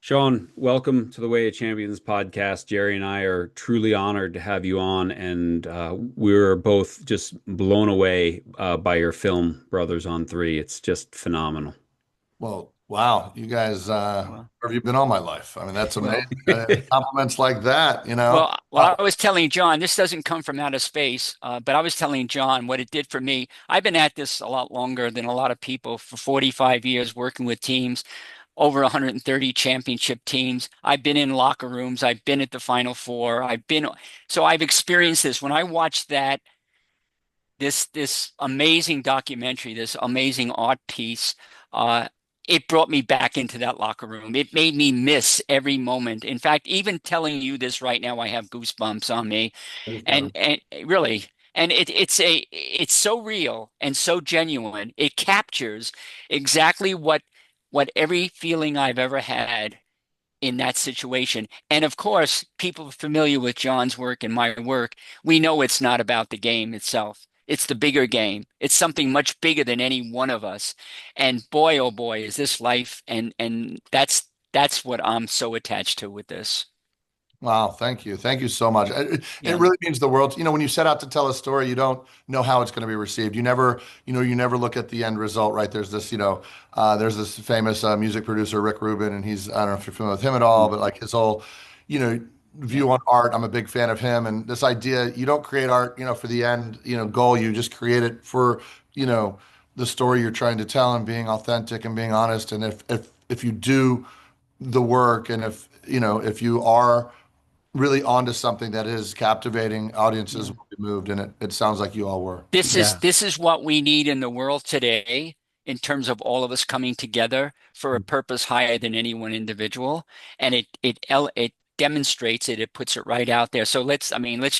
Sean, welcome to the Way of Champions podcast. Jerry and I are truly honored to have you on, and we're both just blown away by your film, Brothers on Three. It's just phenomenal. Well, wow, you guys, Well, where have you been all my life? I mean, that's amazing. well, Compliments like that, you know. well, I was telling John, this doesn't come from outer space, but I was telling John what it did for me. I've been at this a lot longer than a lot of people for 45 years working with teams, over 130 championship teams. I've been in locker rooms. I've been at the Final Four. So I've experienced this. When I watched this amazing documentary, this amazing art piece, uh, it brought me back into that locker room. It made me miss every moment. In fact, even telling you this right now, I have goosebumps on me. And really, and it's so real and so genuine. It captures exactly what every feeling I've ever had in that situation. And of course, people familiar with John's work and my work, we know it's not about the game itself. It's the bigger game. It's something much bigger than any one of us. And boy, oh boy, is this life. And that's what I'm so attached to with this. Wow, thank you. Thank you so much. It Yeah. really means the world. You know, when you set out to tell a story, you don't know how it's going to be received. You never look at the end result, right? There's this famous music producer, Rick Rubin, and I don't know if you're familiar with him at all, but like his whole, you know, Yeah. view on art, I'm a big fan of him. And this idea, you don't create art, for the end, goal. You just create it for, you know, the story you're trying to tell and being authentic and being honest. And if you do the work and if you are really onto something that is captivating, audiences Yeah. will be moved, and it sounds like you all were. This is Yeah. this is what we need in the world today in terms of all of us coming together for a purpose higher than any one individual. And it demonstrates it, it puts it right out there. So let's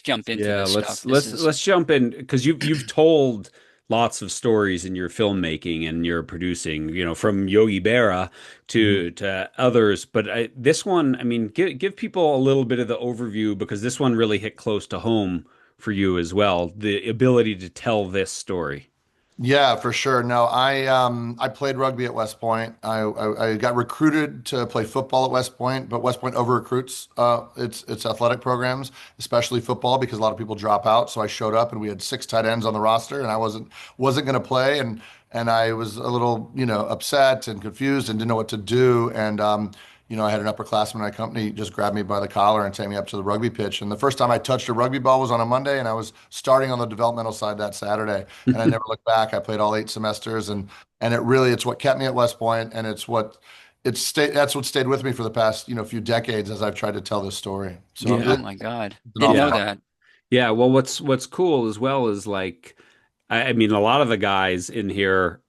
jump into Yeah, this let's stuff. This let's is let's jump in because you've told lots of stories in your filmmaking and your producing, from Yogi Berra Mhm. to others. But this one, I mean, give people a little bit of the overview because this one really hit close to home for you as well. The ability to tell this story. Yeah, for sure. No, I played rugby at West Point. I got recruited to play football at West Point, but West Point over recruits its athletic programs, especially football, because a lot of people drop out. So I showed up and we had six tight ends on the roster, and I wasn't going to play, and I was a little upset and confused and didn't know what to do. And I had an upperclassman in my company just grab me by the collar and take me up to the rugby pitch. And the first time I touched a rugby ball was on a Monday, and I was starting on the developmental side that Saturday. And I never looked back. I played all 8 semesters, and it's what kept me at West Point, and that's what stayed with me for the past few decades as I've tried to tell this story. So oh Yeah, my God. it's an Didn't know awful. yeah. that. Yeah, well, what's cool as well is like, I mean, a lot of the guys in here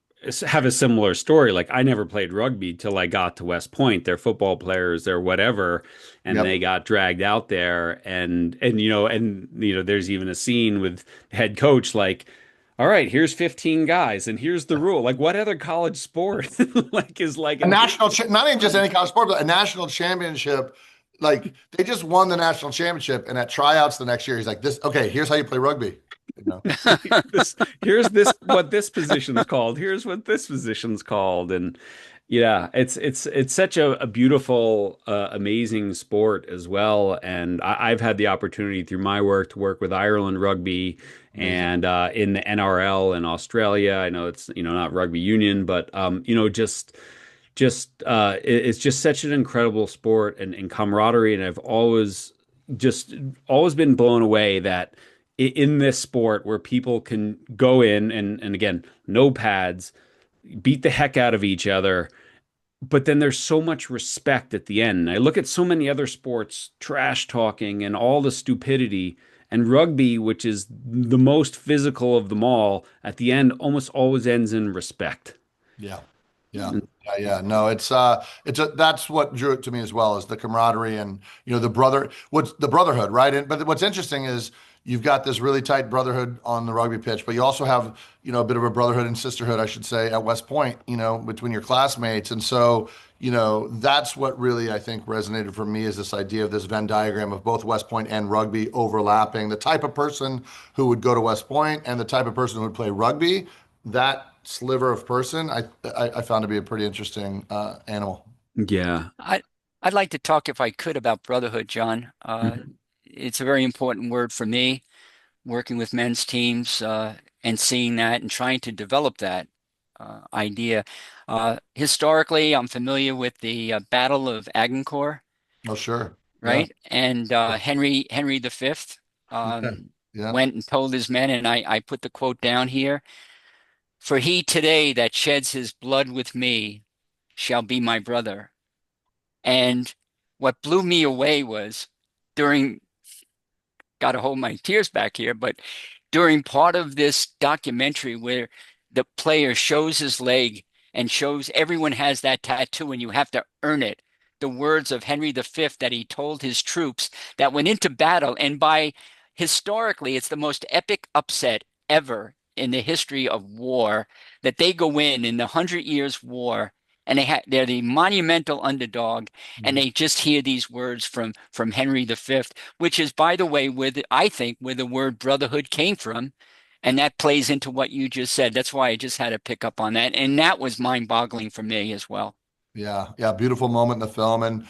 have a similar story. Like, I never played rugby till I got to West Point. They're football players, they're whatever, and they Yep. got dragged out there. And there's even a scene with head coach like, all right, here's 15 guys, and here's the rule. Like, what other college sport like is like A an not even just any college sport, but a national championship. Like they just won the national championship, and at tryouts the next year, he's like, "This, okay, here's how you play rugby." You know? here's what this position's called. Here's what this position's called. And yeah, it's such a beautiful, amazing sport as well. And I've had the opportunity through my work to work with Ireland Rugby Amazing. and in the NRL in Australia. I know it's not rugby union, but it's just such an incredible sport and camaraderie. And I've always been blown away that in this sport where people can go in and again, no pads, beat the heck out of each other, but then there's so much respect at the end. I look at so many other sports, trash talking and all the stupidity, and rugby, which is the most physical of them all, at the end almost always ends in respect. Yeah. Yeah. Yeah, yeah. No, that's what drew it to me as well as the camaraderie and what's the brotherhood, right? But what's interesting is you've got this really tight brotherhood on the rugby pitch, but you also have, a bit of a brotherhood and sisterhood, I should say, at West Point, between your classmates. And so, that's what really I think resonated for me is this idea of this Venn diagram of both West Point and rugby overlapping. The type of person who would go to West Point and the type of person who would play rugby, that sliver of person, I found to be a pretty interesting animal. Yeah. I I'd like to talk, if I could, about brotherhood, John. Mhm. It's a very important word for me, working with men's teams and seeing that and trying to develop that idea. Historically, I'm familiar with the Battle of Agincourt, Oh, sure. Yeah. right? And Henry V Yeah. um, Yeah. went and told his men, and I put the quote down here, "For he today that sheds his blood with me shall be my brother." And what blew me away was during, got to hold my tears back here, but during part of this documentary where the player shows his leg and shows everyone has that tattoo and you have to earn it. The words of Henry V that he told his troops that went into battle, and by historically, it's the most epic upset ever in the history of war that they go in the Hundred Years' War, and they're the monumental underdog, and Mhm. they just hear these words from Henry V, which is, by the way, I think where the word brotherhood came from. And that plays into what you just said. That's why I just had to pick up on that. And that was mind-boggling for me as well. Yeah, yeah, beautiful moment in the film, and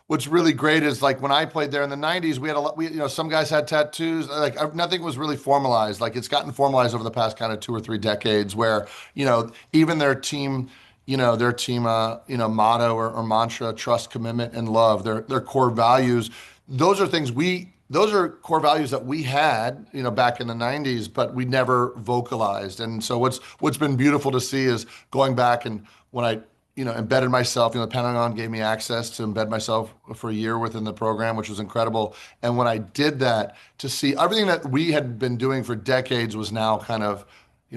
what's really great is like when I played there in the '90s, we had a lot. Some guys had tattoos. Like nothing was really formalized. Like it's gotten formalized over the past kind of 2 or 3 decades, where even their team motto or mantra, trust, commitment, and love, their core values. Those are core values that we had, back in the '90s, but we never vocalized. And so what's been beautiful to see is going back and when I embedded myself, the Pentagon gave me access to embed myself for a year within the program, which was incredible. And when I did that, to see everything that we had been doing for decades was now kind of,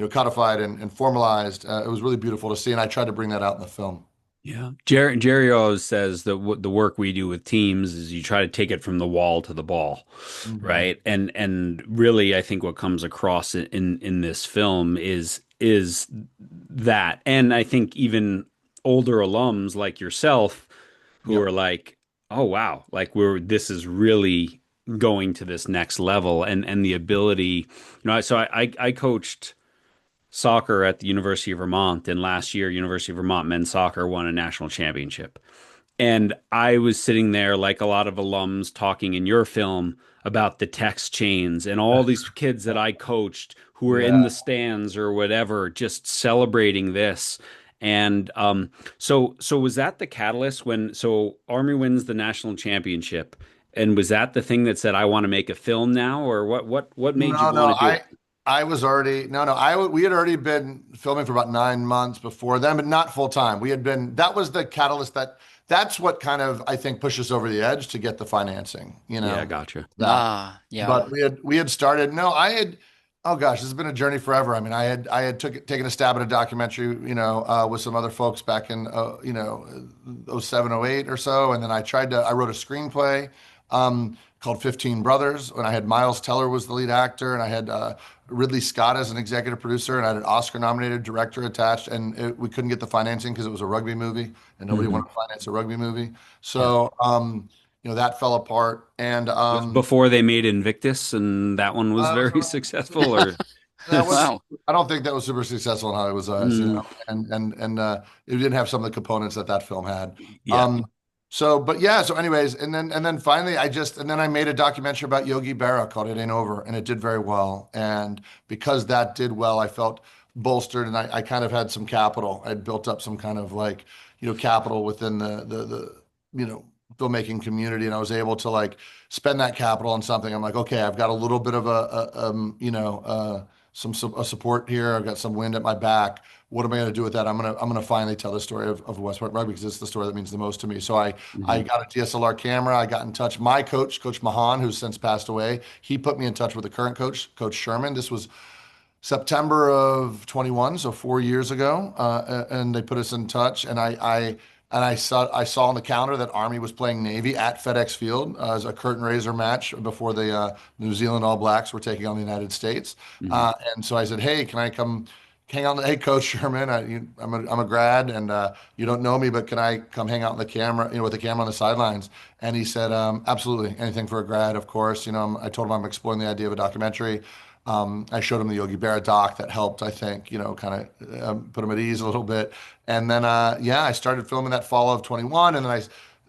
codified and formalized. It was really beautiful to see, and I tried to bring that out in the film. Yeah. Jerry always says that the work we do with teams is you try to take it from the wall to the ball, Mhm. right? And really, I think what comes across in this film is that. And I think even older alums like yourself who Yep. are like, oh wow, like we're this is really going to this next level and the ability, so I coached soccer at the University of Vermont, and last year, University of Vermont men's soccer won a national championship. And I was sitting there, like a lot of alums, talking in your film about the text chains and all these kids that I coached who were in Yeah. the stands or whatever, just celebrating this. And so was that the catalyst when Army wins the national championship? And was that the thing that said, I want to make a film now, or what made you No, want no, to do it? I was already no, no. We had already been filming for about 9 months before then, but not full time. We had been that was the catalyst that's what kind of I think pushed us over the edge to get the financing. Yeah, gotcha. That. Ah, yeah. But we had started. No, I had. Oh gosh, this has been a journey forever. I mean, I had taken a stab at a documentary, with some other folks back in '07, '08 or so, and then I wrote a screenplay called 15 Brothers, and I had Miles Teller was the lead actor, and I had Ridley Scott as an executive producer, and I had an Oscar-nominated director attached, and we couldn't get the financing because it was a rugby movie, and nobody Hmm. wanted to finance a rugby movie. Yeah. So, that fell apart, and Was before they made Invictus, and that one was very uh, successful, or that was. Wow. I don't think that was super successful in Hollywood's eyes, Mm, and it didn't have some of the components that film had. yeah. Um, but yeah, so anyways, and then finally, I made a documentary about Yogi Berra called "It Ain't Over," and it did very well. And because that did well, I felt bolstered, and I kind of had some capital. I'd built up some kind of like, capital within the you know filmmaking community, and I was able to like spend that capital on something. I'm like, okay, I've got a little bit of a support here. I've got some wind at my back. What am I going to do with that? I'm gonna finally tell the story of West Point Rugby because it's the story that means the most to me. So I Hmm. got a DSLR camera. I got in touch. My coach, Coach Mahan, who's since passed away, he put me in touch with the current coach, Coach Sherman. This was September of 21, so 4 years ago, and they put us in touch. And I saw on the calendar that Army was playing Navy at FedEx Field as a curtain raiser match before the New Zealand All Blacks were taking on the United States. Hmm. And so I said, "Hey, can I come hang out? Hey, Coach Sherman, I'm a grad, and you don't know me, but can I come hang out in the camera, with the camera on the sidelines?" And he said, "Absolutely, anything for a grad, of course." I told him I'm exploring the idea of a documentary. I showed him the Yogi Berra doc that helped, I think, kind of put him at ease a little bit. And then, yeah, I started filming that fall of 21, and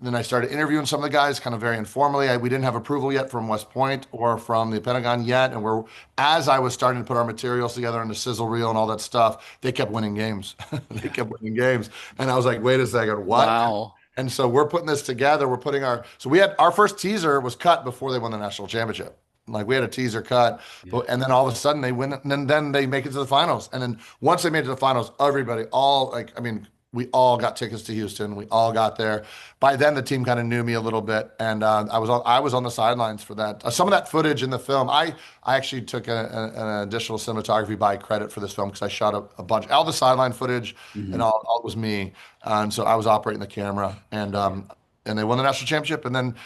then I started interviewing some of the guys, kind of very informally. We didn't have approval yet from West Point or from the Pentagon yet, and as I was starting to put our materials together in the sizzle reel and all that stuff, they kept winning games. They Yeah. kept winning games, and I was like, wait a second, what? Wow. And so we're putting this together. We're putting so we had our first teaser was cut before they won the national championship. Like we had a teaser cut, Yeah. but and then all of a sudden they win, and then they make it to the finals. And then once they made it to the finals, everybody, all like, I mean, we all got tickets to Houston. We all got there. By then, the team kind of knew me a little bit, and I was on the sidelines for that. Some of that footage in the film, I actually took an additional cinematography by credit for this film because I shot a bunch, all the sideline footage, and Hmm. all it was me, and so I was operating the camera, and they won the national championship, and then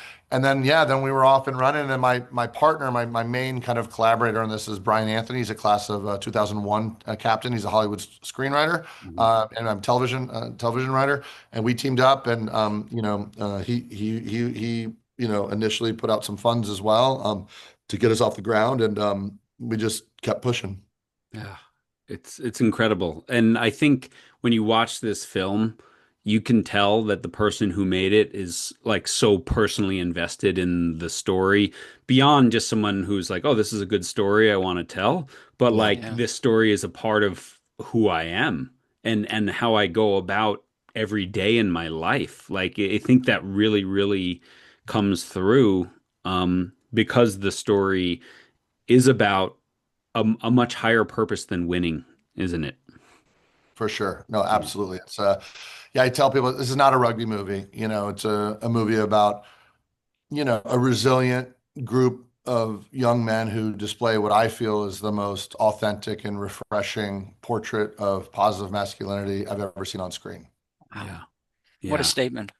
yeah, then we were off and running. And then my partner, my main kind of collaborator on this is Brian Anthony. He's a class of 2001 captain. He's a Hollywood screenwriter, Hmm. and I'm television writer. And we teamed up, and he initially put out some funds as well, to get us off the ground, and we just kept pushing. Yeah, it's incredible. And I think when you watch this film, you can tell that the person who made it is like so personally invested in the story beyond just someone who's like, "Oh, this is a good story I want to tell," but Yeah, like Yeah. this story is a part of who I am and how I go about every day in my life. Like I think that really, really comes through because the story is about a much higher purpose than winning, isn't it? for sure. No, Yeah. absolutely. Yeah, I tell people this is not a rugby movie. It's a movie about a resilient group of young men who display what I feel is the most authentic and refreshing portrait of positive masculinity I've ever seen on screen. Wow. Yeah. What a Yeah. statement.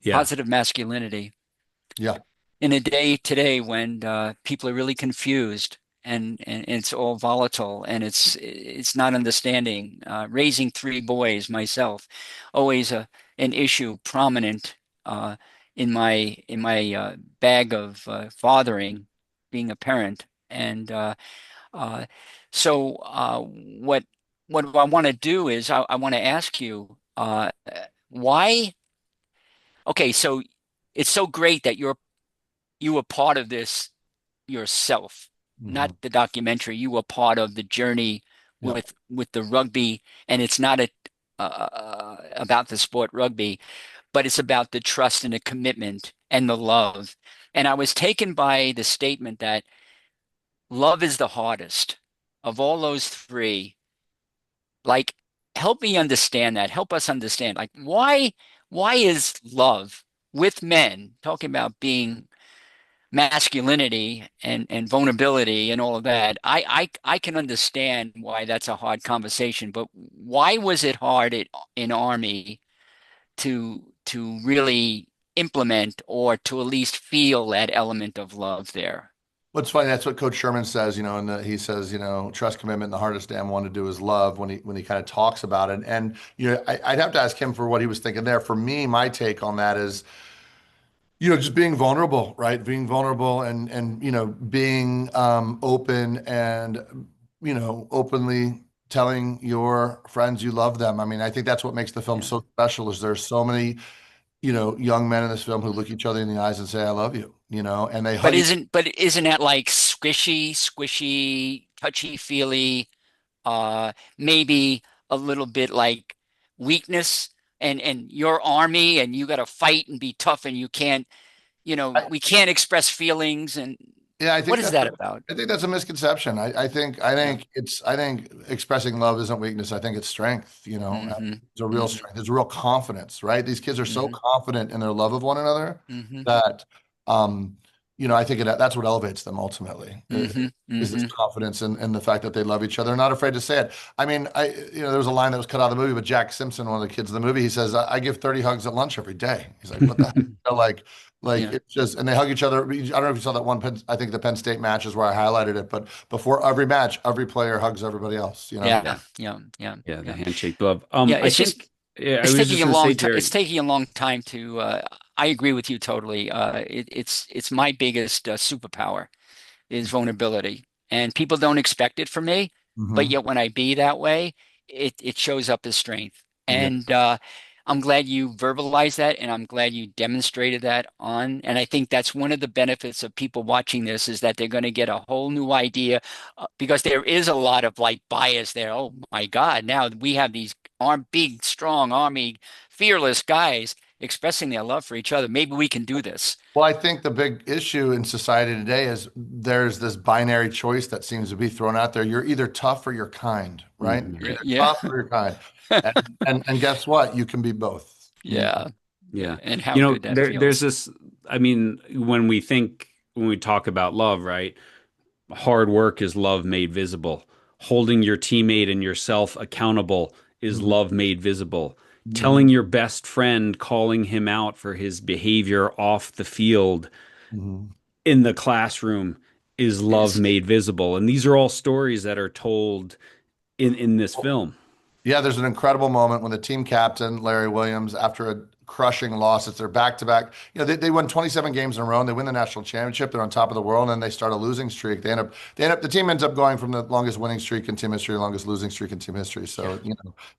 Yeah. Positive masculinity. Yeah, In a day today when people are really confused and it's all volatile and it's not understanding. Raising three boys myself, always an issue prominent uh, in my bag of fathering, being a parent. And uh, so what I want to do is I want to ask you why. Okay, so it's so great that you were part of this yourself, not hmm, the documentary. You were part of the journey yeah, with the rugby, and it's not about the sport rugby, but it's about the trust and the commitment and the love. And I was taken by the statement that love is the hardest of all those three. Like, help me understand that. Help us understand. Like, why is love with men talking about being masculinity and vulnerability and all of that, I can understand why that's a hard conversation, but why was it hard in Army to really implement or to at least feel that element of love there? what's funny, that's what Coach Sherman says, and he says, trust, commitment, and the hardest damn one to do is love when he kind of talks about it. And I'd have to ask him for what he was thinking there. For me, my take on that is, just being vulnerable, right? Being vulnerable, and being open, and openly telling your friends you love them. I mean, I think that's what makes the film Yeah. so special, is there's so many, young men in this film who look each other in the eyes and say, I love you, and they But hug each. isn't that like squishy, touchy-feely, maybe a little bit like weakness and your Army and you got to fight and be tough and you can't, we can't express feelings and Yeah, what is that about? I think that's a misconception. Yeah. I think expressing love isn't weakness. I think it's strength, Hmm. It's a real Hmm. strength. It's a real confidence, right? These kids are so Hmm. confident in their love of one another Hmm. that um, I think that's what elevates them ultimately, Hmm. is this Hmm. confidence in the fact that they love each other. They're not afraid to say it. I mean, there was a line that was cut out of the movie, but Jack Simpson, one of the kids in the movie, he says, I give 30 hugs at lunch every day. He's like, what the heck? Like Yeah. it's just, and they hug each other. I don't know if you saw that one I think the Penn State match is where I highlighted it, but before every match, every player hugs everybody else. Yeah. Yeah. Yeah. Yeah. Yeah, the Yeah. handshake glove. Yeah. I It's just, think yeah, I it's was taking just a gonna say, long time. It's Jerry. taking a long time to, I agree with you totally. It's my biggest superpower is vulnerability. and people don't expect it from me, but Hmm. yet when I be that way, it shows up as strength. Yeah. And I'm glad you verbalized that, and I'm glad you demonstrated that on. And I think that's one of the benefits of people watching this is that they're going to get a whole new idea, because there is a lot of like bias there. Oh my God, now we have these big, strong army, fearless guys expressing their love for each other. Maybe we can do this. Well, I think the big issue in society today is there's this binary choice that seems to be thrown out there. You're either tough or you're kind, right? Mhm. You're Yeah, either yeah, tough or you're kind. And guess what? You can be both. You know? yeah, yeah. Yeah. And how good that There's feels. this, I mean, when we talk about love, right? Hard work is love made visible. Holding your teammate and yourself accountable is Mhm. love made visible. Mhm. Telling your best friend, calling him out for his behavior off the field Mhm. in the classroom is love Is made visible. And these are all stories that are told in this film. Yeah, there's an incredible moment when the team captain, Larry Williams, after a crushing loss, it's their back-to-back. They won 27 games in a row and they win the national championship. They're on top of the world, and then they start a losing streak. The team ends up going from the longest winning streak in team history to longest losing streak in team history. yeah, So,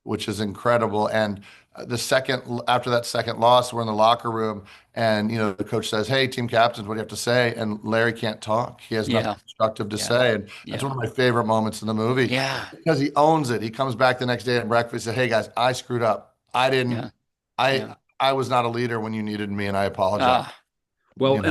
which is incredible. And after that second loss, we're in the locker room, and the coach says, "Hey, team captains, what do you have to say?" And Larry can't talk. He has nothing yeah, constructive to yeah, say, and that's one yeah, of my favorite moments in the movie yeah, because he owns it. He comes back the next day at breakfast and said, "Hey guys, I screwed up. I didn't. yeah, I yeah. I was not a leader when you needed me, and I apologize." Ah, Well, You know.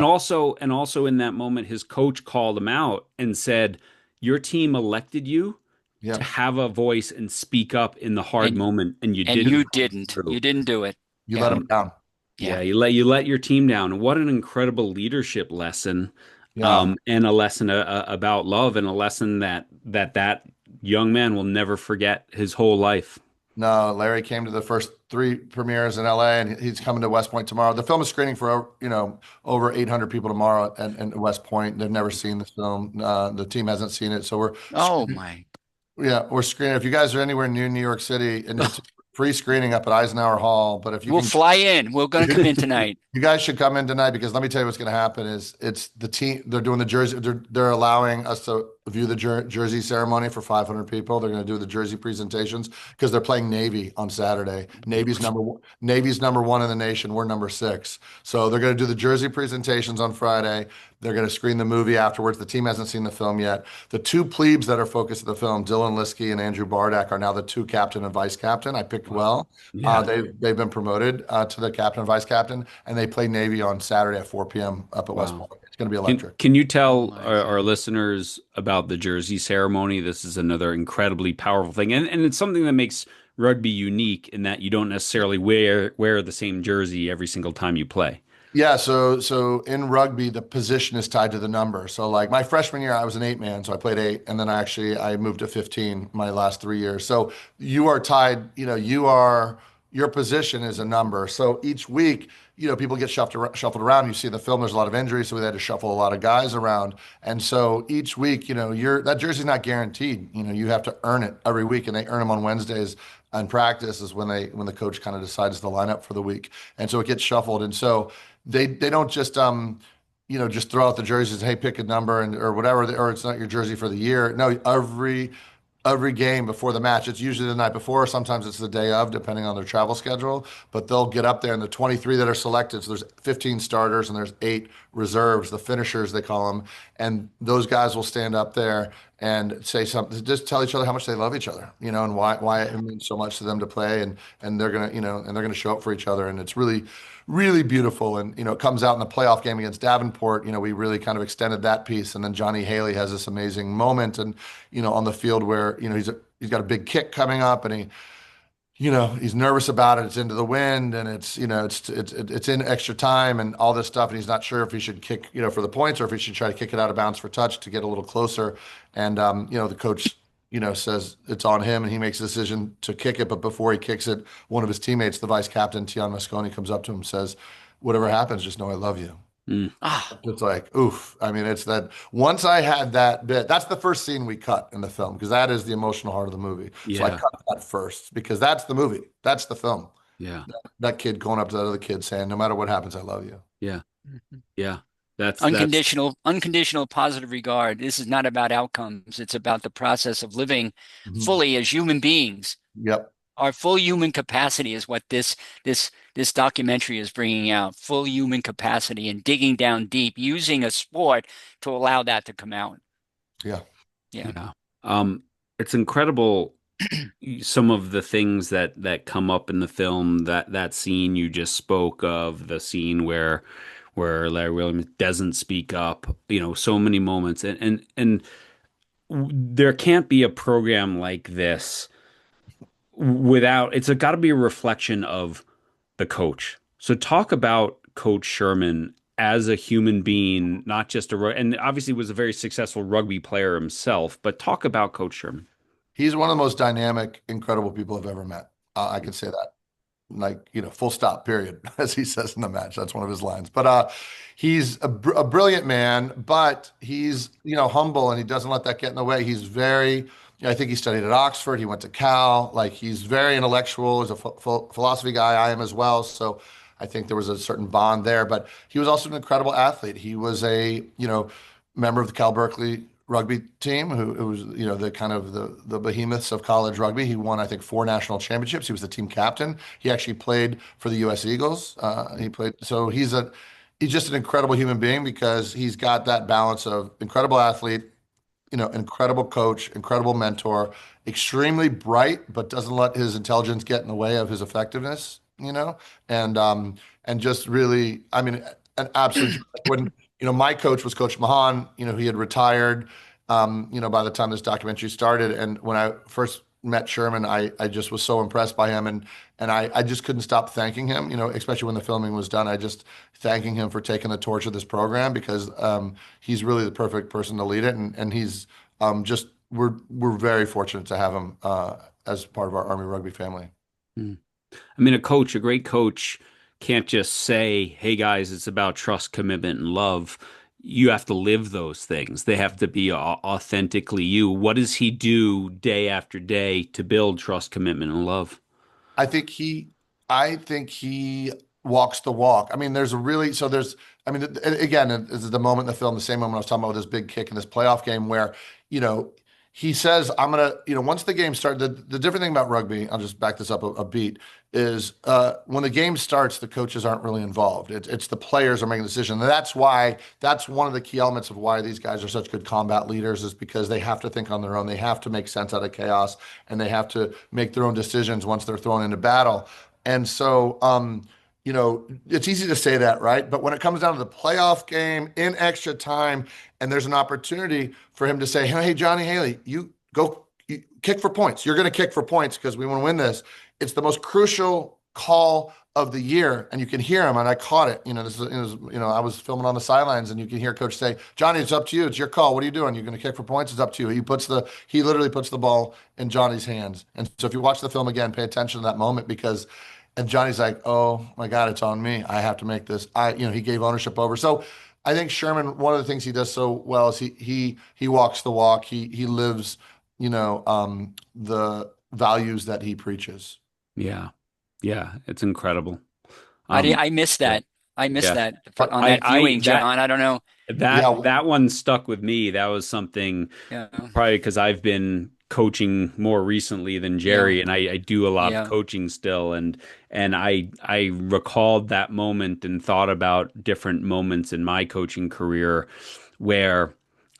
and also in that moment, his coach called him out and said, "Your team elected you to Yep. have a voice and speak up in the hard and moment, and you and didn't you follow didn't. You through." didn't do it. You let Yeah, him And down. yeah, yeah, you let your team down. What an incredible leadership lesson, Yeah. and a lesson about love, and a lesson that young man will never forget his whole life. No, Larry came to the first three premieres in LA, and he's coming to West Point tomorrow. The film is screening for over 800 people tomorrow at West Point. They've never seen the film. The team hasn't seen it, so we're oh screening. my, Yeah, we're screening. If you guys are anywhere near New York City, and it's free screening up at Eisenhower Hall, but if you we'll can fly in. We're going to come in tonight. You guys should come in tonight because let me tell you what's going to happen is it's the team. They're doing the jersey. They're allowing us to view the jersey ceremony for 500 people. They're going to do the jersey presentations because they're playing Navy on Saturday. Navy's number one in the nation. We're number six. So they're going to do the jersey presentations on Friday. They're going to screen the movie afterwards. The team hasn't seen the film yet. The two plebes that are focused on the film, Dylan Liskey and Andrew Bardak, are now the two captain and vice captain. I picked Wow. well. Yeah. They've been promoted to the captain and vice captain, and they play Navy on Saturday at 4 p.m. up at West Wow. Point. It's going to be Can electric. can you Oh tell my our God. listeners about the jersey ceremony? This is another incredibly powerful thing, and it's something that makes rugby unique in that you don't necessarily wear the same jersey every single time you play. Yeah, so in rugby, the position is tied to the number. So like my freshman year, I was an eight man, so I played eight, and then I moved to 15 my last 3 years. So you are tied, your position is a number. So each week, people get shuffled around. You see the film, there's a lot of injuries, so we had to shuffle a lot of guys around. And so each week, that jersey's not guaranteed. You have to earn it every week, and they earn them on Wednesdays. And practice is when the coach kind of decides the lineup for the week, and so it gets shuffled. And so they don't just throw out the jerseys, hey, pick a number and or whatever, or it's not your jersey for the year. No, every game before the match, it's usually the night before, sometimes it's the day of, depending on their travel schedule, but they'll get up there and the 23 that are selected, so there's 15 starters and there's eight reserves, the finishers they call them, and those guys will stand up there and say something, just tell each other how much they love each other, and why it means so much to them to play, and they're gonna show up for each other, and it's really really beautiful. And it comes out in the playoff game against Davenport. We really kind of extended that piece, and then Johnny Haley has this amazing moment, and on the field where he's got a big kick coming up, and he's nervous about it. It's into the wind, and it's in extra time, and all this stuff, and he's not sure if he should kick for the points or if he should try to kick it out of bounds for touch to get a little closer. And the coach says it's on him, and he makes a decision to kick it. But before he kicks it, one of his teammates, the vice captain Tian Mosconi, comes up to him and says, "Whatever happens, just know I love you." Mm. Ah, It's like, oof. I mean, it's that once I had that bit, that's the first scene we cut in the film because that is the emotional heart of the movie. So I Yeah. cut that first because that's the movie. That's the film. Yeah. That kid going up to that other kid saying, "No matter what happens, I love you." Yeah. mhm. Yeah. That's Unconditional positive regard. This is not about outcomes. It's about the process of living Mhm. fully as human beings. Yep. Our full human capacity is what this documentary is bringing out. Full human capacity and digging down deep, using a sport to allow that to come out. Yeah. Yeah. yeah. It's incredible some of the things that come up in the film, that scene you just spoke of, the scene where Larry Williams doesn't speak up, so many moments, and there can't be a program like this without it's got to be a reflection of the coach. So talk about Coach Sherman as a human being, not just and obviously was a very successful rugby player himself, but talk about Coach Sherman. He's one of the most dynamic, incredible people I've ever met. I can say that. Like, full stop, period, as he says in the match. That's one of his lines. But he's a brilliant man, but he's, humble, and he doesn't let that get in the way. He's very, I think he studied at Oxford. He went to Cal. Like, he's very intellectual. He's a philosophy guy. I am as well. So I think there was a certain bond there. But he was also an incredible athlete. He was a, member of the Cal Berkeley rugby team who was the kind of the behemoths of college rugby. He won, I think, 4 national championships. He was the team captain. He actually played for the US Eagles. He played, so he's just an incredible human being because he's got that balance of incredible athlete, incredible coach, incredible mentor, extremely bright, but doesn't let his intelligence get in the way of his effectiveness, and just really, I mean, an absolute when my coach was Coach Mahan. He had retired, by the time this documentary started. And when I first met Sherman, I just was so impressed by him, and I just couldn't stop thanking him, especially when the filming was done. I just thanking him for taking the torch of this program because he's really the perfect person to lead it. And he's just we're very fortunate to have him as part of our Army Rugby family. Hmm. I mean, a great coach can't just say, "Hey guys, it's about trust, commitment, and love." You have to live those things. They have to be authentically you. What does he do day after day to build trust, commitment, and love? I think he, I think he walks the walk. I mean, there's a really, so there's, I mean, again, this is the moment in the film, the same moment I was talking about with this big kick in this playoff game where, you know, he says, I'm going to, once the game started, the different thing about rugby, I'll just back this up a beat, is when the game starts, the coaches aren't really involved. It's the players are making the decision. And that's one of the key elements of why these guys are such good combat leaders is because they have to think on their own. They have to make sense out of chaos and they have to make their own decisions once they're thrown into battle. And so, it's easy to say that, right? But when it comes down to the playoff game in extra time, and there's an opportunity for him to say, "Hey, Johnny Haley, you kick for points. You're going to kick for points because we want to win this." It's the most crucial call of the year, and you can hear him. And I caught it. I was filming on the sidelines, and you can hear Coach say, "Johnny, it's up to you. It's your call. What are you doing? You're going to kick for points. It's up to you." He literally puts the ball in Johnny's hands. And so if you watch the film again, pay attention to that moment because. And Johnny's like, "Oh my God, it's on me. I have to make this." He gave ownership over. So I think Sherman, one of the things he does so well is he walks the walk. He lives, the values that he preaches. Yeah. Yeah, it's incredible. I Um, I missed yeah, that. I missed yeah. that on I that viewing, that John. I don't know. that Yeah, that one stuck with me. That was something Yeah, probably because I've been coaching more recently than yeah, Jerry, and I do a lot of yeah. coaching still, and I recalled that moment and thought about different moments in my coaching career where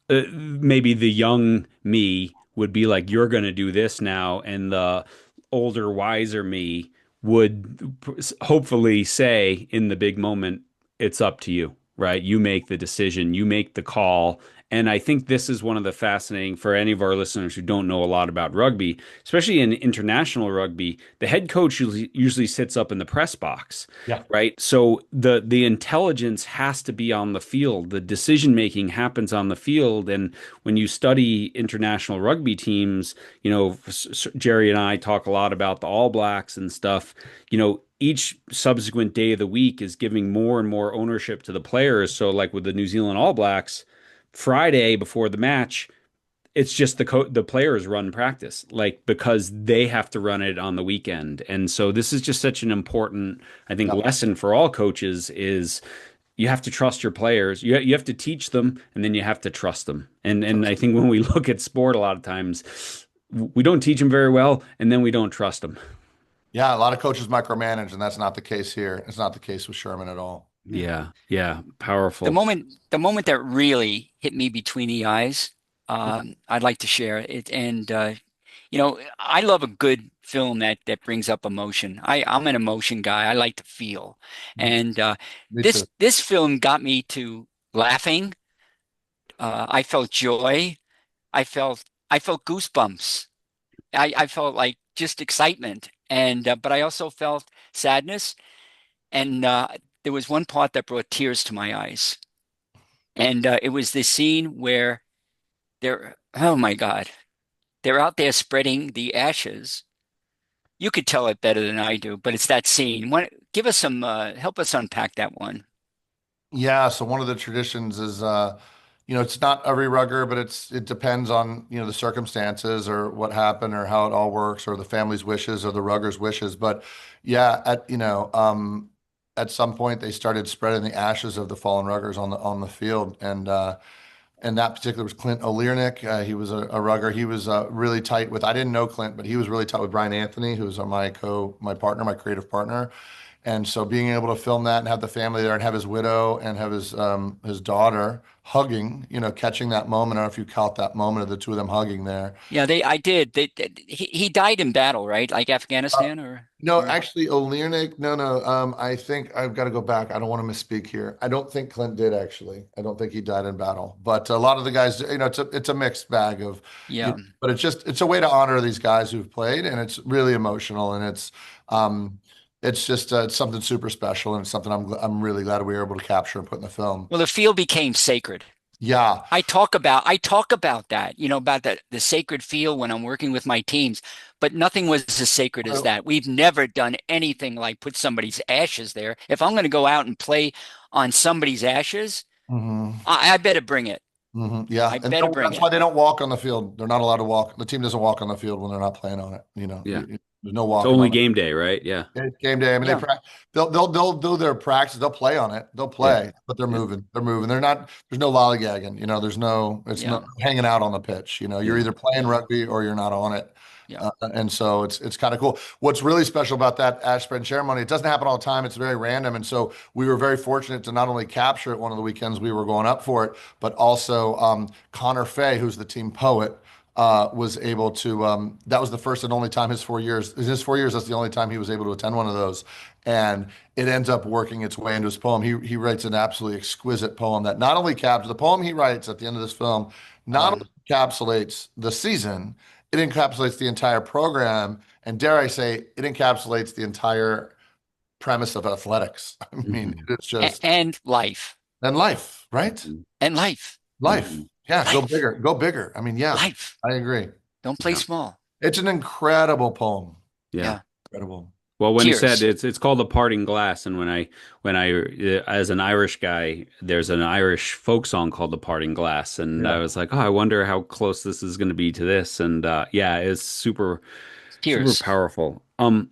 maybe the young me would be like, "You're going to do this now," and the older, wiser me would hopefully say in the big moment, "It's up to you." Right? You make the decision, you make the call. And I think this is one of the fascinating for any of our listeners who don't know a lot about rugby, especially in international rugby. The head coach usually sits up in the press box, yeah, right? So the intelligence has to be on the field. The decision making happens on the field. And when you study international rugby teams, Jerry and I talk a lot about the All Blacks and stuff. Each subsequent day of the week is giving more and more ownership to the players. So, like with the New Zealand All Blacks, Friday before the match, it's just the players run practice, like because they have to run it on the weekend. And so this is just such an important, I think, yeah. lesson for all coaches is you have to trust your players. You have to teach them, and then you have to trust them. And I think when we look at sport, a lot of times we don't teach them very well, and then we don't trust them. Yeah, a lot of coaches micromanage, and that's not the case here. It's not the case with Sherman at all. Yeah. Yeah, yeah, The powerful. moment the moment that really hit me between the eyes, I'd like to share it. And I love a good film that brings up emotion. I'm an emotion guy. I like to feel. And Me too. this film got me to laughing. I felt joy. I felt goosebumps. I felt like just excitement. And but I also felt sadness. And there was one part that brought tears to my eyes. And it was this scene where oh my God, they're out there spreading the ashes. You could tell it better than I do, but it's that scene. Give us help us unpack that one. Yeah, so one of the traditions is it's not every rugger, but it depends on, the circumstances or what happened or how it all works or the family's wishes or the rugger's wishes. But yeah, at some point they started spreading the ashes of the fallen ruggers on the field. And that particular was Clint O'Learnick. He was a rugger. He was really tight with, I didn't know Clint, but he was really tight with Brian Anthony, who's my partner, my creative partner. And so being able to film that and have the family there and have his widow and have his daughter hugging, catching that moment. I don't know if you caught that moment of the two of them hugging there. Yeah, I did. He died in battle, right? Like Uh, Afghanistan no, or actually, O'Learnick, no. I think I've got to go back. I don't want to misspeak here. I don't think Clint did actually. I don't think he died in battle. But a lot of the guys, it's a mixed bag of, yeah. but it's a way to honor these guys who've played, and it's really emotional, and it's just it's something super special, and it's something I'm really glad we were able to capture and put in the film. Well, the field became sacred. Yeah. I talk about that, about the sacred feel when I'm working with my teams, but nothing was as sacred as that. We've never done anything like put somebody's ashes there. If I'm going to go out and play on somebody's ashes, hmm I better bring it. Yeah, I and better bring that's it. why they don't walk on the field. They're not allowed to walk. The team doesn't walk on the field when they're not playing on it. Yeah. There's no It's walking only on game day, right? Yeah. it's game day. I mean, Yeah, they'll do their practice. They'll play on it. They'll Yeah. play, but they're Yeah. moving. They're moving. They're not. There's no lollygagging. It's yeah, not hanging out on the pitch. You're Yeah. either playing yeah, rugby or you're not on it. yeah. And so it's kind of cool. What's really special about that ash spread ceremony, it doesn't happen all the time. It's very random. And so we were very fortunate to not only capture it one of the weekends we were going up for it, but also Connor Fay, who's the team poet, was able to. That was the first and only time in his 4 years, that's the only time he was able to attend one of those. And it ends up working its way into his poem. He writes an absolutely exquisite poem that not only captures the poem he writes at the end of this film, not Um, only encapsulates the season, it encapsulates the entire program. And dare I say, it encapsulates the entire premise of athletics. I mean, Mhm. it's just, and life, and life, right? Mhm. and life, Life. Mhm. Yeah, go life, bigger, go bigger. I mean, yeah, life. I agree. Don't play Yeah. small. It's an incredible poem. Yeah. Yeah, Incredible. Well, when he said tears, it's called the parting glass, and when I as an Irish guy, there's an Irish folk song called the Parting Glass, and I Yeah. was like, oh, I wonder how close this is going to be to this, and yeah, it's super tears. powerful. One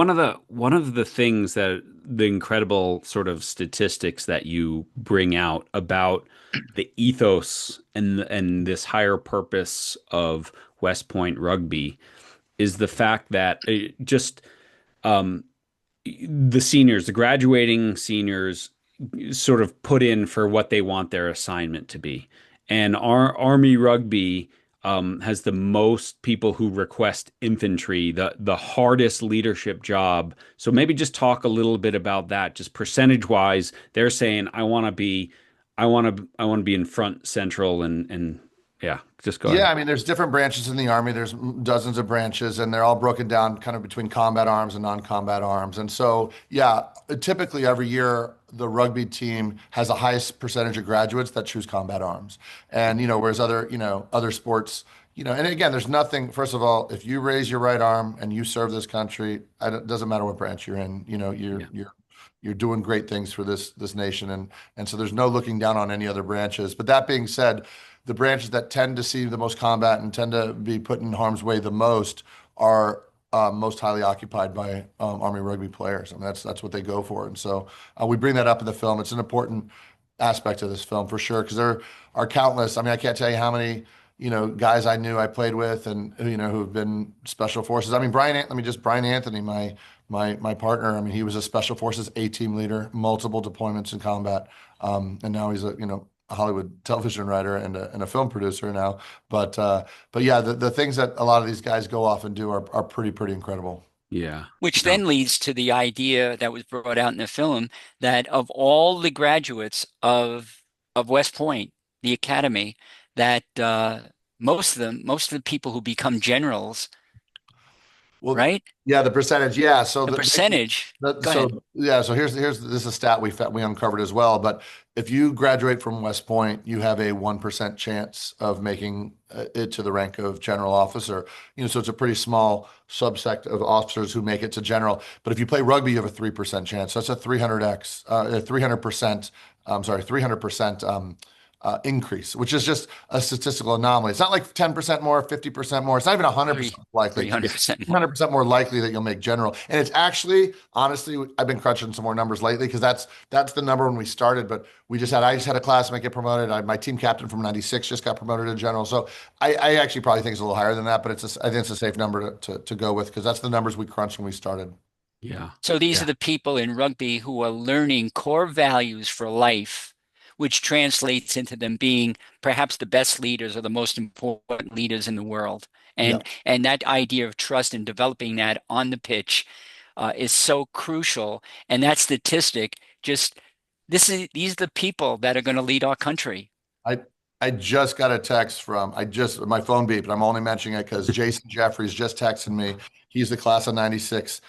of the things that the incredible sort of statistics that you bring out about the ethos and this higher purpose of West Point rugby is the fact that just um, the seniors, the graduating seniors, sort of put in for what they want their assignment to be. And our Army Rugby has the most people who request infantry, the hardest leadership job. So maybe just talk a little bit about that, just percentage wise. They're saying, I want to be in front central and yeah, just go Yeah, ahead. I mean, there's different branches in the Army. There's dozens of branches, and they're all broken down kind of between combat arms and non-combat arms. And so, yeah, typically every year the rugby team has the highest percentage of graduates that choose combat arms. And, whereas other sports, and again, there's nothing, first of all, if you raise your right arm and you serve this country, it doesn't matter what branch you're in, Yeah. you're doing great things for this nation. And so there's no looking down on any other branches. But that being said, the branches that tend to see the most combat and tend to be put in harm's way the most are most highly occupied by Army rugby players. I mean, that's what they go for. And so we bring that up in the film. It's an important aspect of this film for sure, because there are countless. I mean, I can't tell you how many, guys I knew I played with and, who've been special forces. I mean, Brian Anthony, my partner. I mean, he was a special forces A team leader, multiple deployments in combat. And now he's a Hollywood television writer and a film producer now. But yeah, the things that a lot of these guys go off and do are pretty incredible. Yeah. Which No. then leads to the idea that was brought out in the film that of all the graduates of West Point, the academy, that most of the people who become generals, Well, right? yeah, the percentage, yeah. So The percentage. Go ahead. so here's this is a stat we uncovered as well. But if you graduate from West Point, you have a 1% chance of making it to the rank of general officer. So it's a pretty small subsect of officers who make it to general. But if you play rugby, you have a 3% chance. So that's a 300%. I'm sorry, 300%. Increase, which is just a statistical anomaly. It's not like 10% more, 50% more. It's not even 100% likely. 300% more. 100% more likely that you'll make general. And it's actually, honestly, I've been crunching some more numbers lately because that's the number when we started. But I just had a classmate get promoted. My team captain from '96 just got promoted to general. So I actually probably think it's a little higher than that, but I think it's a safe number to go with because that's the numbers we crunched when we started. Yeah. So these are Yeah. the people in rugby who are learning core values for life, which translates into them being perhaps the best leaders or the most important leaders in the world. Yeah. And that idea of trust and developing that on the pitch is so crucial. And that statistic just these are the people that are going to lead our country. I I just got a text from my phone beeped. I'm only mentioning it because Jason Jeffries just texted me. He's the class of '96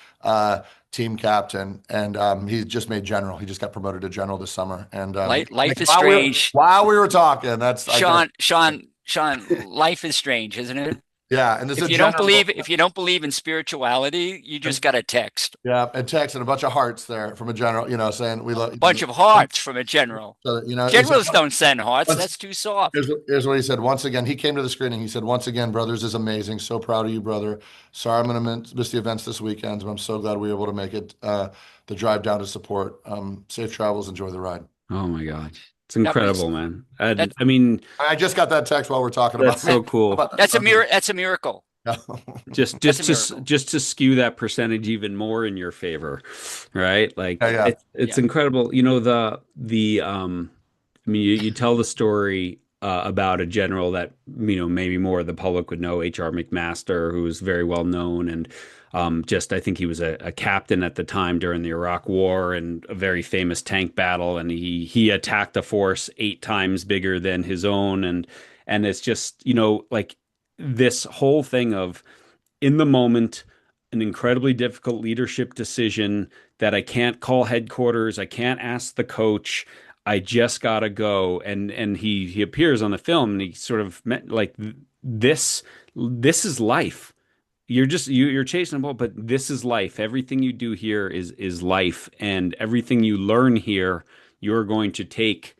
team captain, and he just made general. He just got promoted to general this summer. And Life is while strange. we were talking, that's I got Sean, life is strange, isn't it? yeah, and there's a general. If you don't believe in spirituality, you just got a text. Yeah, and text and a bunch of hearts there from a general, saying we A love. bunch of hearts from a general. So, it's Generals don't send hearts. once, That's too soft. here's what he said. Once again, he came to the screening. He said, "Once again, brothers is amazing. So proud of you, brother. Sorry, I'm going to miss the events this weekend, but I'm so glad we were able to make it. The drive down to support. Safe travels. Enjoy the ride." Oh my gosh. It's That was incredible, man. And that I mean, I just got that text while we're talking about that's so cool. that's a mir that's a miracle. Yeah. Just That's a just to miracle. just to skew that percentage even more in your favor, right? Like Yeah, it's Yeah. incredible. The I mean you tell the story about a general that maybe more of the public would know, H.R. McMaster, who was very well known and just I think he was a captain at the time during the Iraq War and a very famous tank battle, and he attacked a force 8 times bigger than his own, and it's just like this whole thing of in the moment, an incredibly difficult leadership decision that I can't call headquarters, I can't ask the coach, I just gotta go. And he appears on the film and he sort of meant like this is life. You're chasing a ball, but this is life. Everything you do here is life, and everything you learn here, you're going to take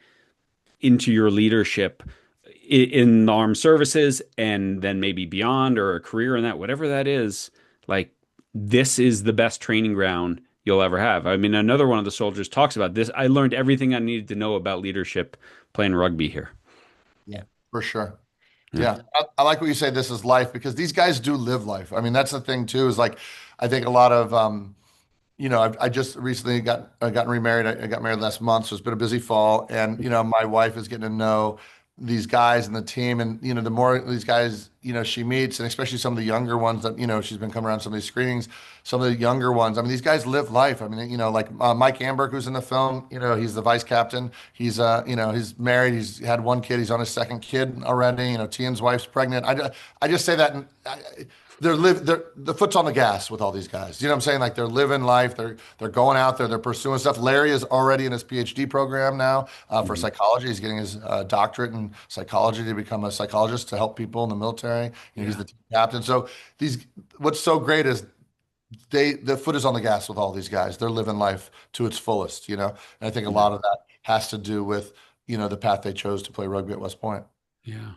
into your leadership in the armed services and then maybe beyond or a career in that, whatever that is. Like, this is the best training ground you'll ever have. I mean, another one of the soldiers talks about this. I learned everything I needed to know about leadership playing rugby here. Yeah, for sure. Yeah. Yeah, I like what you say. This is life because these guys do live life. I mean, that's the thing too. Is like, I think a lot of I just recently gotten remarried. I got married last month, so it's been a busy fall. And my wife is getting to know these guys and the team, and the more these guys she meets, and especially some of the younger ones that she's been coming around some of these screenings. Some of the younger ones, I mean, these guys live life. I mean, like Mike Amberg, who's in the film. He's the vice captain. He's married. He's had one kid. He's on his second kid already. Tian's wife's pregnant. I just say that. And they're the foot's on the gas with all these guys. You know what I'm saying? Like they're living life. They're going out there. They're pursuing stuff. Larry is already in his PhD program now for Mhm. psychology. He's getting his doctorate in psychology to become a psychologist to help people in the military. He's Yeah. the team captain. So what's so great is the foot is on the gas with all these guys. They're living life to its fullest. And I think a Yeah. lot of that has to do with the path they chose to play rugby at West Point. Yeah.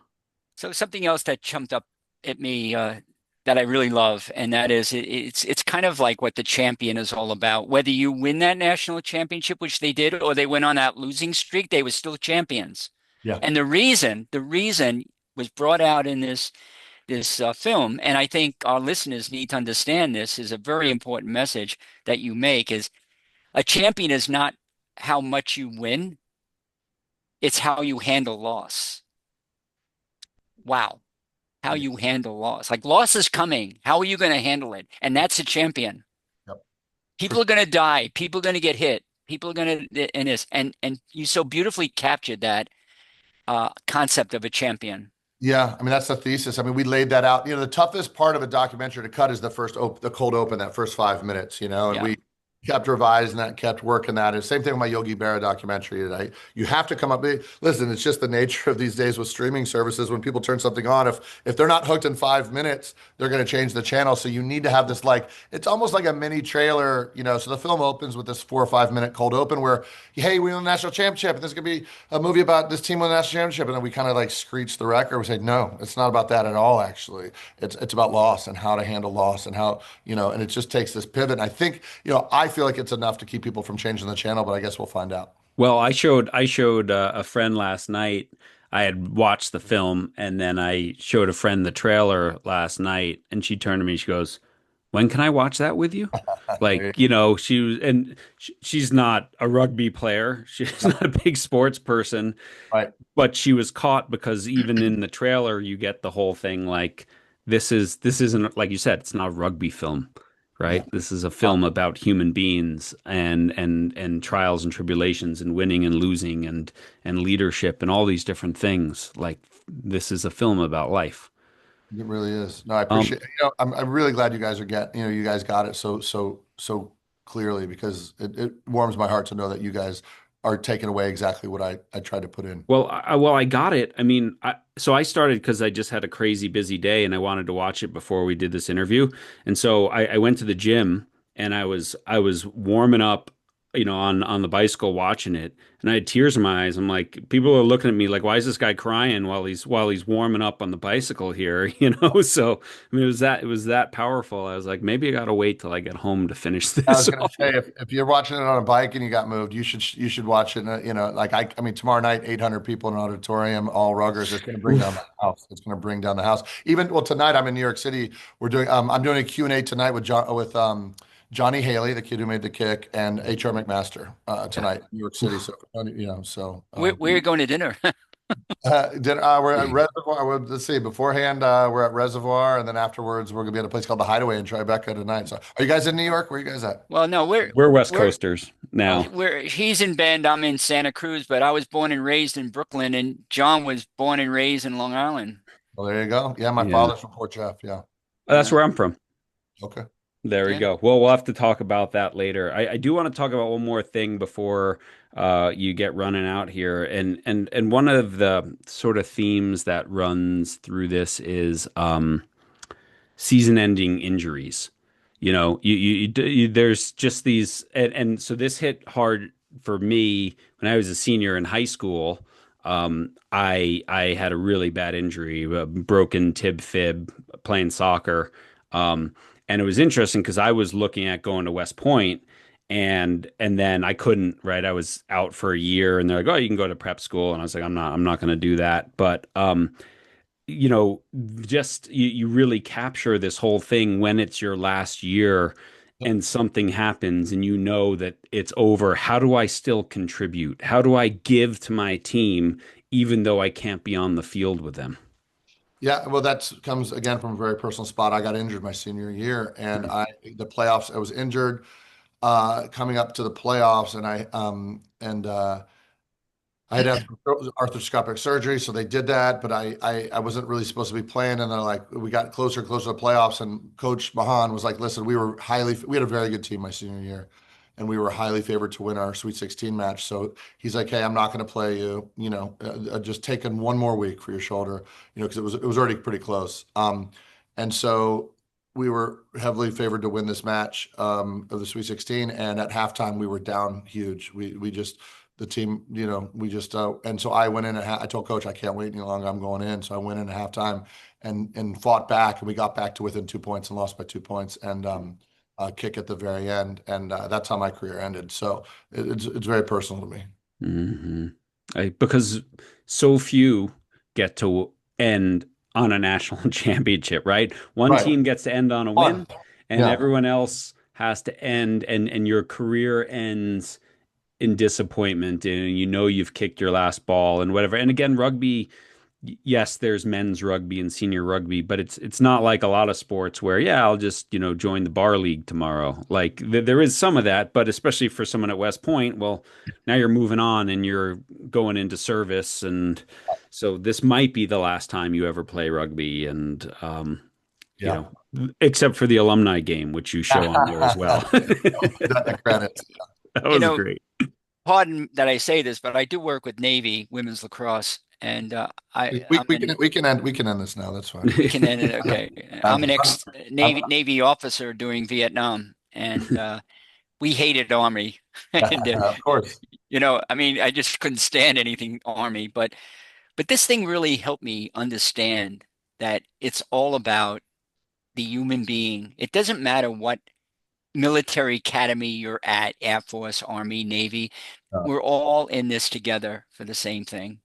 So something else that jumped up at me that I really love, and that is it's kind of like what the champion is all about. Whether you win that national championship, which they did, or they went on that losing streak, they were still champions. Yeah. And the reason was brought out in this film, and I think our listeners need to understand this is a very important message that you make is a champion is not how much you win, it's how you handle loss. Wow. How you Yes. handle loss. Like loss is coming. How are you going to handle it? And that's a champion. Yep. For People are going to die. People are going to get hit. People are going to, and this, and you so beautifully captured that concept of a champion. Yeah, I mean that's the thesis. I mean, we laid that out. The toughest part of a documentary to cut is the cold open, that first 5 minutes. And Yeah. we kept revising that, kept working that. And same thing with my Yogi Berra documentary. You have to come up. Listen, it's just the nature of these days with streaming services. When people turn something on, if they're not hooked in 5 minutes, they're going to change the channel. So you need to have this it's almost like a mini trailer. So the film opens with this 4 or 5 minute cold open where, hey, we won the national championship, and this is gonna be a movie about this team winning the national championship, and then we kind of screech the record. We say, no, it's not about that at all. Actually, it's about loss and how to handle loss and how and it just takes this pivot. And I think I feel like it's enough to keep people from changing the channel, but I guess we'll find out. Well, I showed a friend last night. I had watched the film, and then I showed a friend the trailer last night, and she turned to me. She goes, "When can I watch that with you?" There Like, she was, and she's not a rugby player. She's not a big sports person, Right. but she was caught because even in the trailer, you get the whole thing like this isn't like you said, it's not a rugby film, Yeah. right? This is a film about human beings and trials and tribulations and winning and losing and leadership and all these different things. Like this is a film about life. It really is. No, I Um, appreciate. I'm really glad you guys are you guys got it so clearly because it warms my heart to know that you guys are taking away exactly what I tried to put in. well, I got it. I mean, so I started because I just had a crazy busy day and I wanted to watch it before we did this interview. And so I went to the gym and I was warming up, on the bicycle watching it, and I had tears in my eyes. I'm like, people are looking at me like, why is this guy crying while he's warming up on the bicycle here? So I mean, it was that powerful. I was like, maybe I gotta wait till I get home to finish I was this gonna off. say if you're watching it on a bike and you got moved, you should watch it. Like I mean tomorrow night, 800 people in an auditorium, all ruggers. It's gonna bring down the house. It's gonna bring down the house. Even well tonight, I'm in New York City. I'm doing a Q&A tonight with Johnny Haley, the kid who made the kick, and HR McMaster tonight in New York City. So Where are you going to dinner? we're at Reservoir. Let's see. Beforehand, we're at Reservoir, and then afterwards, we're gonna be at a place called the Hideaway in Tribeca tonight. So, are you guys in New York? Where are you guys at? Well, no, We're West we're Coasters now. he's in Bend, I'm in Santa Cruz, but I was born and raised in Brooklyn, and John was born and raised in Long Island. Well, there you go. Yeah, my Yeah. father's from Port Jeff. Yeah. That's Yeah, where I'm from. Okay. There we yeah. go. Well, we'll have to talk about that later. I do want to talk about one more thing before you get running out here. And one of the sort of themes that runs through this is season-ending injuries. There's just these, and so this hit hard for me when I was a senior in high school. I had a really bad injury, a broken tib fib playing soccer. And it was interesting because I was looking at going to West Point, and then I couldn't, right? I was out for a year, and they're like, "Oh, you can go to prep school," and I was like, "I'm not going to do that." But you know, just you really capture this whole thing when it's your last year Yep. and something happens and you know that it's over. How do I still contribute? How do I give to my team even though I can't be on the field with them? Yeah, well, that comes again from a very personal spot. I got injured my senior year, and the playoffs. I was injured coming up to the playoffs, and I had to have arthroscopic surgery, so they did that, but I wasn't really supposed to be playing. And then we got closer and closer to the playoffs, and Coach Mahan was like, "Listen, we had a very good team my senior year, and we were highly favored to win our Sweet 16 match. So he's like, hey, I'm not going to play you. Just taking one more week for your shoulder, because it was already pretty close. And so we were heavily favored to win this match of the Sweet 16, and at halftime we were down huge. We just the team, we just and so I went in I told coach I can't wait any longer. I'm going in. So I went in at halftime and fought back, and we got back to within 2 points and lost by 2 points, and kick at the very end, and that's how my career ended. So it's very personal to me. Hmm. Because so few get to end on a national championship, right? One Right. team gets to end on a Fun. win, and Yeah. everyone else has to end, and your career ends in disappointment, and you've kicked your last ball and whatever. And again, rugby, yes, there's men's rugby and senior rugby, but it's not like a lot of sports where, yeah, I'll just, join the bar league tomorrow. Like there is some of that, but especially for someone at West Point, well, now you're moving on and you're going into service, and so this might be the last time you ever play rugby, and you Yeah. know, except for the alumni game, which you show on there as well. That the credit. That You was know, great. pardon that I say this, but I do work with Navy women's lacrosse, and We, I'm we an can we can end this now. That's fine. we can end it. Okay, I'm an ex I'm, Navy officer during Vietnam, and we hated Army, and of course. I mean, I just couldn't stand anything Army, but this thing really helped me understand that it's all about the human being. It doesn't matter what military academy you're at, Air Force, Army, Navy. We're all in this together for the same thing.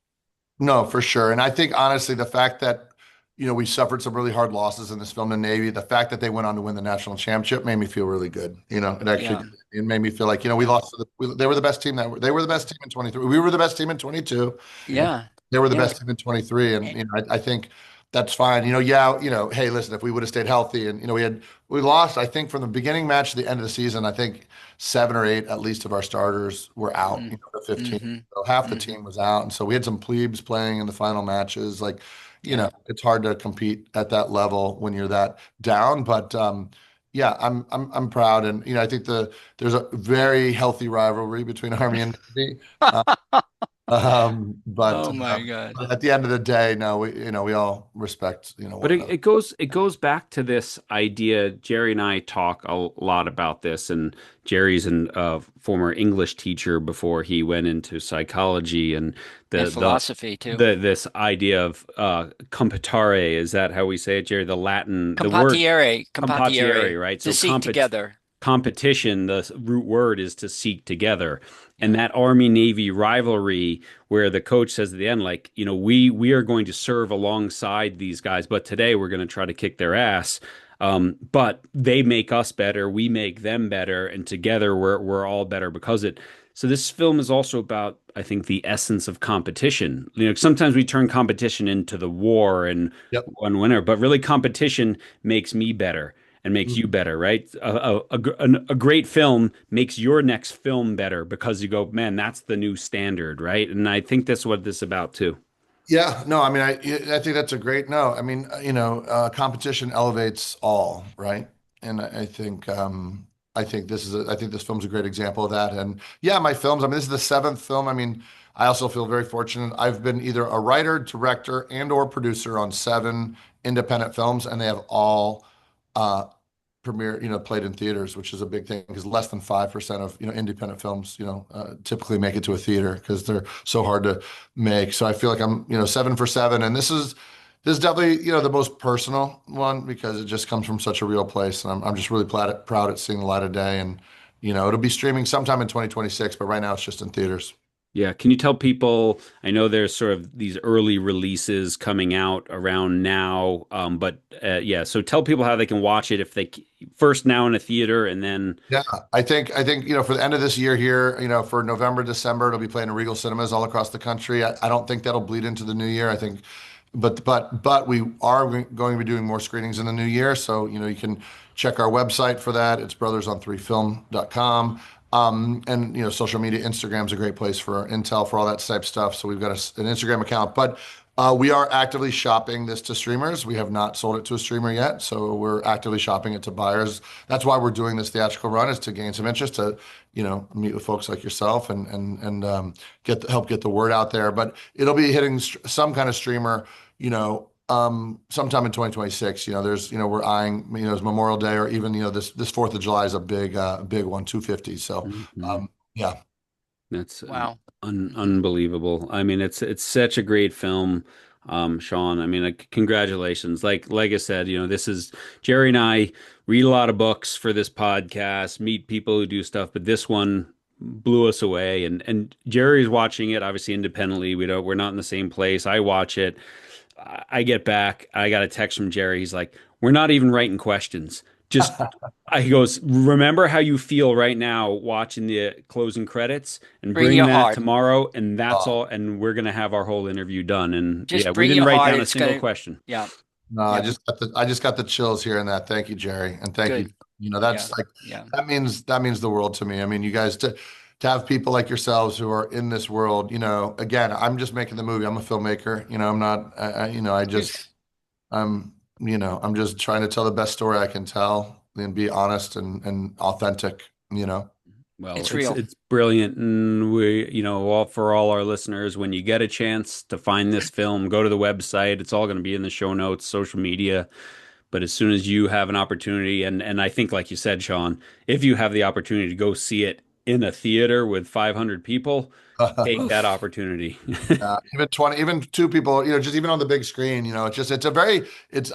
No, for sure. And I think honestly, the fact that, we suffered some really hard losses in this film, the Navy, the fact that they went on to win the national championship made me feel really good. It actually Yeah. it made me feel like, we lost they were the best team they were the best team in 23. We were the best team in 22. Yeah. They were the Yeah. best team in 23. And, Eh, I think that's fine. Yeah, hey, listen, if we would have stayed healthy and, we lost, I think from the beginning match to the end of the season, I think 7 or 8 at least of our starters were out, Mm, the 15. hmm So half the hmm team was out. And so we had some plebes playing in the final matches. Like, Yeah. it's hard to compete at that level when you're that down. But yeah, I'm proud. And, I think there's a very healthy rivalry between Army and Navy. Uh, but Oh my God. at the end of the day, no, we all respect, But one it, another. it goes back to this idea. Jerry and I talk a lot about this, and Jerry's a former English teacher before he went into psychology, and And the the philosophy too. this idea of compitare, is that how we say it, Jerry? The word compatiere, Compatiere, right? to So seek together. competition, the root word is to seek together. And Yeah. that Army Navy rivalry, where the coach says at the end, like, we are going to serve alongside these guys, but today we're going to try to kick their ass. But they make us better, we make them better, and together we're all better because it. So this film is also about, I think, the essence of competition. Sometimes we turn competition into the war and Yep. one winner, but really competition makes me better and makes you better, right? A great film makes your next film better because you go, man, that's the new standard, right? And I think that's what this is about too. Yeah, no, I mean, I think that's a great no. I mean, competition elevates all, right? And I think I think this film's a great example of that. And yeah, my films. I mean, this is the seventh film. I mean, I also feel very fortunate. I've been either a writer, director, and or producer on 7 independent films, and they have all uh, premiere, played in theaters, which is a big thing because less than 5% of, independent films, typically make it to a theater because they're so hard to make. So I feel like I'm, 7 for 7. And this is definitely, the most personal one because it just comes from such a real place. And I'm just really proud at seeing the light of day. And, it'll be streaming sometime in 2026, but right now it's just in theaters. Yeah. Can you tell people? I know there's sort of these early releases coming out around now, but yeah. So tell people how they can watch it if they first now in a theater and then. Yeah, I think, for the end of this year here, for November, December, it'll be playing in Regal cinemas all across the country. I don't think that'll bleed into the new year. I think, but we are going to be doing more screenings in the new year. So, you can check our website for that. It's brothersonthreefilm.com. And social media, Instagram's a great place for intel for all that type stuff. So we've got an Instagram account, but we are actively shopping this to streamers. We have not sold it to a streamer yet, so we're actively shopping it to buyers. That's why we're doing this theatrical run, is to gain some interest, to meet with folks like yourself and help get the word out there. But it'll be hitting some kind of streamer, sometime in 2026. We're eyeing, it's Memorial Day, or even this 4th of July is a big one, 250. So Mhm. yeah. That's Wow. Unbelievable. I mean, it's such a great film, Sean. I mean, like, congratulations. Like I said, this is Jerry and I read a lot of books for this podcast, meet people who do stuff, but this one blew us away. And Jerry's watching it obviously independently. We're not in the same place. I watch it. I get back. I got a text from Jerry. He's like, "We're not even writing questions. Just," he goes, "Remember how you feel right now watching the closing credits and Bring bring your that heart. tomorrow, and that's Oh, all. And we're gonna have our whole interview done." And yeah, Just we bring didn't your write heart. down a It's single gonna, question. yeah, no, yeah, I just got the chills here and that. Thank you, Jerry, and thank you. good. That's Yeah, like yeah. that means the world to me. I mean, you guys to have people like yourselves who are in this world. Again, I'm just making the movie. I'm a filmmaker. I'm not. I just Yes. I'm just trying to tell the best story I can tell and be honest and authentic. Well, It's it's real. it's brilliant, and all for all our listeners, when you get a chance to find this film, go to the website. It's all going to be in the show notes, social media. But as soon as you have an opportunity, and I think, like you said, Sean, if you have the opportunity to go see it in a theater with 500 people, take that Oof. opportunity. Even 20, even two people, just even on the big screen, it's a very,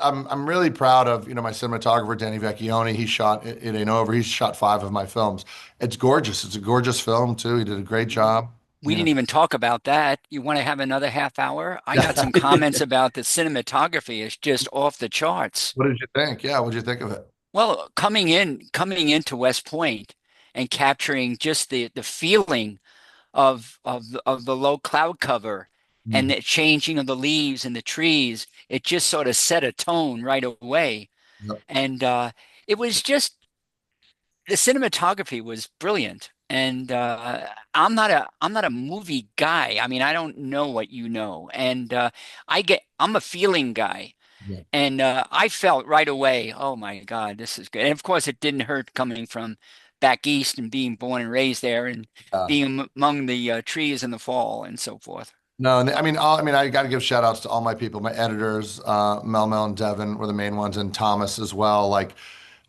I'm really proud of, my cinematographer, Danny Vecchione. He shot It Ain't Over. He's shot five of my films. It's gorgeous. It's a gorgeous film too. He did a great job. We didn't even talk about that. You want to have another half hour? I got some comments about the cinematography is just off the charts. What did you think? Yeah. What did you think of it? Well, coming into West Point and capturing just the feeling of the low cloud cover and Mhm. the changing of the leaves and the trees, it just sort of set a tone right away. Yep. And it was just the cinematography was brilliant. And I'm not a movie guy. I mean, I don't know what you know. And I'm a feeling guy. Yeah. And I felt right away, oh my God, this is good. And of course, it didn't hurt coming from back east and being born and raised there and being among the trees in the fall and so forth. No, and I got to give shout outs to all my people, my editors, Mel and Devin were the main ones, and Thomas as well. Like,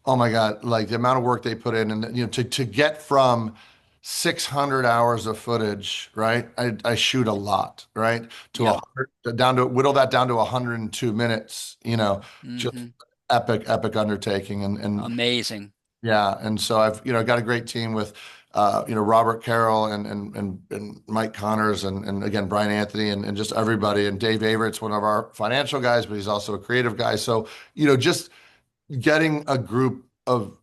oh my God, like the amount of work they put in, and to get from 600 hours of footage, right? I shoot a lot, right? To Yep. 100, down to whittle that down to 102 minutes, just Hmm. epic undertaking, and Amazing. yeah, and so I've got a great team with Robert Carroll and Mike Connors and again Brian Anthony and just everybody, and Dave Averett's one of our financial guys, but he's also a creative guy. So just getting a group of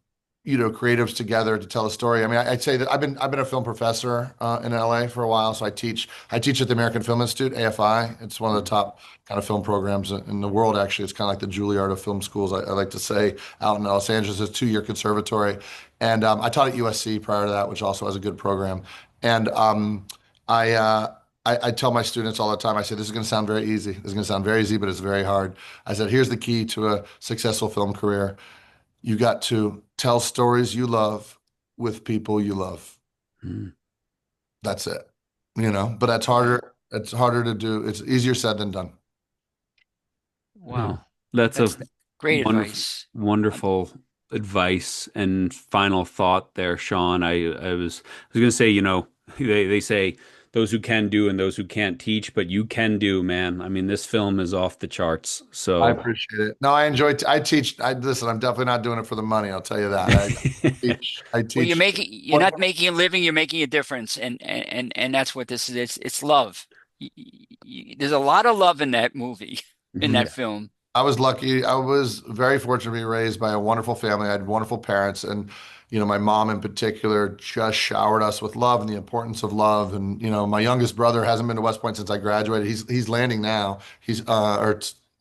creatives together to tell a story. I mean, I'd say that I've been a film professor in LA for a while, so I teach at the American Film Institute, AFI. It's one of the top kind of film programs in the world. Actually, it's kind of like the Juilliard of film schools. I like to say out in Los Angeles, it's a 2-year conservatory, and I taught at USC prior to that, which also has a good program. And I. I tell my students all the time, I say, this is going to sound very easy. This is going to sound very easy, but it's very hard. I said, here's the key to a successful film career. You got to tell stories you love with people you love. Mm. That's it. But that's Wow. harder. It's harder to do. It's easier said than done. Yeah, Wow. that's a That's great wonderful, advice. Um, wonderful advice and final thought there, Sean. I was going to say, they say those who can do and those who can't teach, but you can do, man. I mean, this film is off the charts. I So, appreciate it. No, I teach. Listen, I'm definitely not doing it for the money. I'll tell you that. I well, teach. you're not making a living, you're making a difference. And that's what this is. It's love. There's a lot of love in that movie, in mhm. that film. I was lucky. I was very fortunate to be raised by a wonderful family. I had wonderful parents, and my mom in particular just showered us with love and the importance of love. And my youngest brother hasn't been to West Point since I graduated. He's landing now.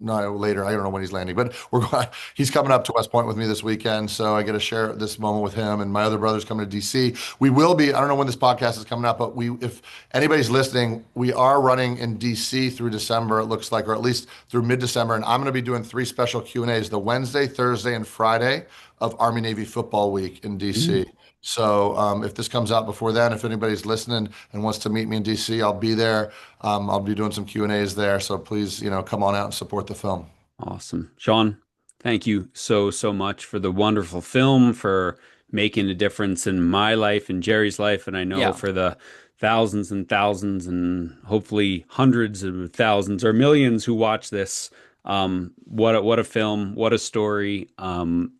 No, later. I don't know when he's landing, but we're going. He's coming up to West Point with me this weekend, so I get to share this moment with him. And my other brother's coming to DC. We will be. I don't know when this podcast is coming up, but if anybody's listening, we are running in DC through December. It looks like, or at least through mid-December, and I'm going to be doing 3 special Q&As: the Wednesday, Thursday, and Friday of Army Navy Football Week in DC. Mm. So if this comes out before then, if anybody's listening and wants to meet me in DC, I'll be there. I'll be doing some Q&As there. So please, come on out and support the film. Awesome. Sean, thank you so, so much for the wonderful film, for making a difference in my life and Jerry's life. And I know Yeah. for the thousands and thousands and hopefully hundreds of thousands or millions who watch this. What a film, what a story. And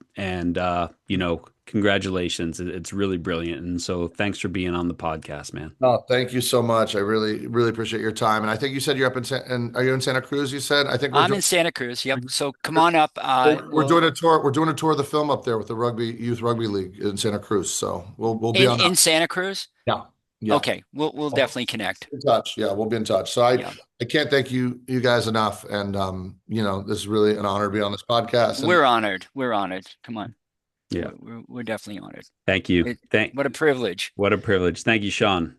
congratulations. It's really brilliant. And so thanks for being on the podcast, man. Oh, thank you so much. I really, really appreciate your time. And I think you said you're up in are you in Santa Cruz? You said. I think we're I'm doing in Santa Cruz. Yep. So come on up. we're doing a tour. We're doing a tour of the film up there with the Rugby Youth Rugby League in Santa Cruz. So we'll be on that. in Santa Cruz. Yeah, yeah. Okay, we'll definitely connect. In touch. Yeah, we'll be in touch. So Yeah, I can't thank you guys enough. And this is really an honor to be on this podcast. And we're honored. We're honored. Come on. Yeah. We're definitely honored. Thank you. What a privilege. What a privilege. Thank you, Sean.